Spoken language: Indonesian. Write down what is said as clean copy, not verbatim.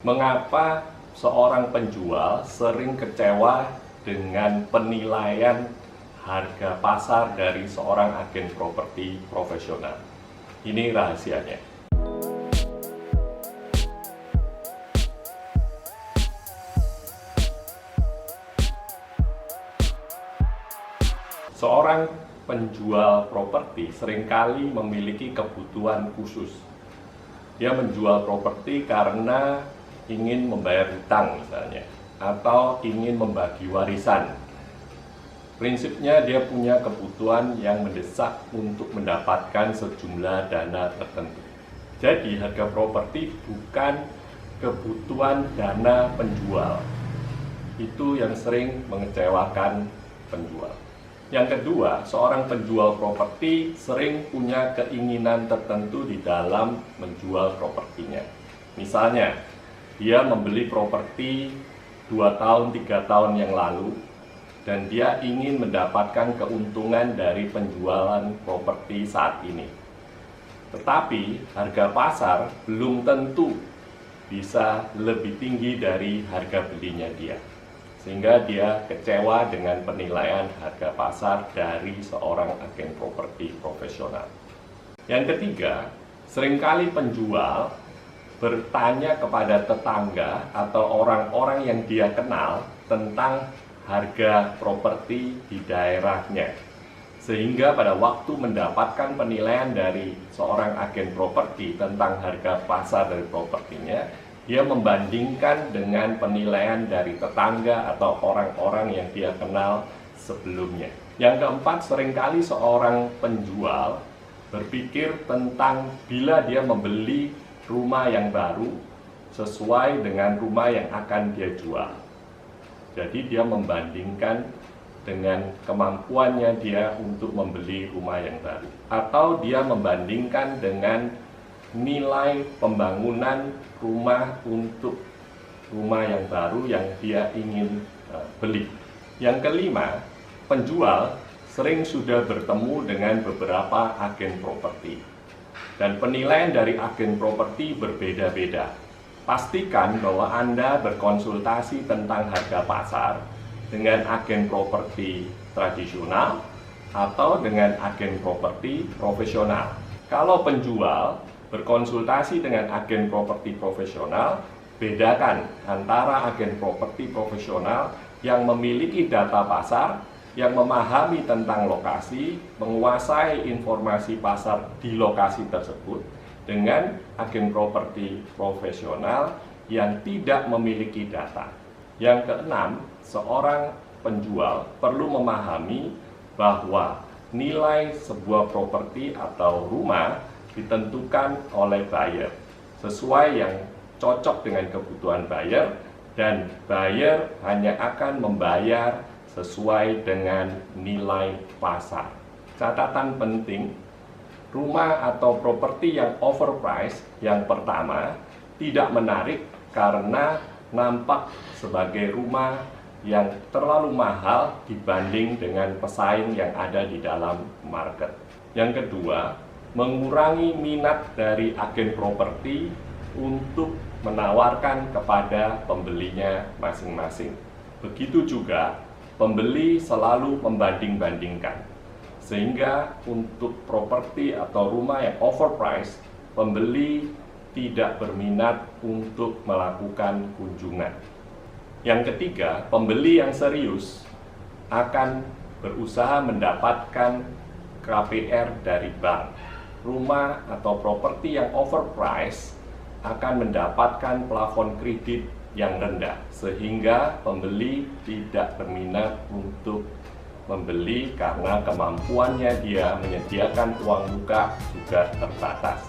Mengapa seorang penjual sering kecewa dengan penilaian harga pasar dari seorang agen properti profesional? Ini rahasianya. Seorang penjual properti seringkali memiliki kebutuhan khusus. Dia menjual properti karena ingin membayar hutang misalnya, atau ingin membagi warisan. Prinsipnya dia punya kebutuhan yang mendesak untuk mendapatkan sejumlah dana tertentu. Jadi harga properti bukan kebutuhan dana penjual. Itu yang sering mengecewakan penjual. Yang kedua, seorang penjual properti sering punya keinginan tertentu di dalam menjual propertinya. Misalnya, dia membeli properti 2 tahun, 3 tahun yang lalu, dan dia ingin mendapatkan keuntungan dari penjualan properti saat ini. Tetapi harga pasar belum tentu bisa lebih tinggi dari harga belinya dia. Sehingga dia kecewa dengan penilaian harga pasar dari seorang agen properti profesional. Yang ketiga, seringkali penjual bertanya kepada tetangga atau orang-orang yang dia kenal tentang harga properti di daerahnya. Sehingga pada waktu mendapatkan penilaian dari seorang agen properti tentang harga pasar dari propertinya, dia membandingkan dengan penilaian dari tetangga atau orang-orang yang dia kenal sebelumnya. Yang keempat, seringkali seorang penjual berpikir tentang bila dia membeli rumah yang baru sesuai dengan rumah yang akan dia jual. Jadi dia membandingkan dengan kemampuannya dia untuk membeli rumah yang baru. Atau dia membandingkan dengan nilai pembangunan rumah untuk rumah yang baru yang dia ingin beli. Yang kelima, penjual sering sudah bertemu dengan beberapa agen properti. Dan penilaian dari agen properti berbeda-beda. Pastikan bahwa Anda berkonsultasi tentang harga pasar dengan agen properti tradisional atau dengan agen properti profesional. Kalau penjual berkonsultasi dengan agen properti profesional, bedakan antara agen properti profesional yang memiliki data pasar, yang memahami tentang lokasi, menguasai informasi pasar di lokasi tersebut, dengan agen properti profesional yang tidak memiliki data. Yang keenam, seorang penjual perlu memahami bahwa nilai sebuah properti atau rumah ditentukan oleh buyer sesuai yang cocok dengan kebutuhan buyer, dan buyer hanya akan membayar sesuai dengan nilai pasar. Catatan penting, rumah atau properti yang overpriced yang pertama tidak menarik karena nampak sebagai rumah yang terlalu mahal dibanding dengan pesaing yang ada di dalam market. Yang kedua, mengurangi minat dari agen properti untuk menawarkan kepada pembelinya masing-masing. Begitu juga pembeli selalu membanding-bandingkan, sehingga untuk properti atau rumah yang overpriced, pembeli tidak berminat untuk melakukan kunjungan. Yang ketiga, pembeli yang serius akan berusaha mendapatkan KPR dari bank. Rumah atau properti yang overpriced akan mendapatkan plafon kredit yang rendah, sehingga pembeli tidak berminat untuk membeli karena kemampuannya dia menyediakan uang muka juga terbatas.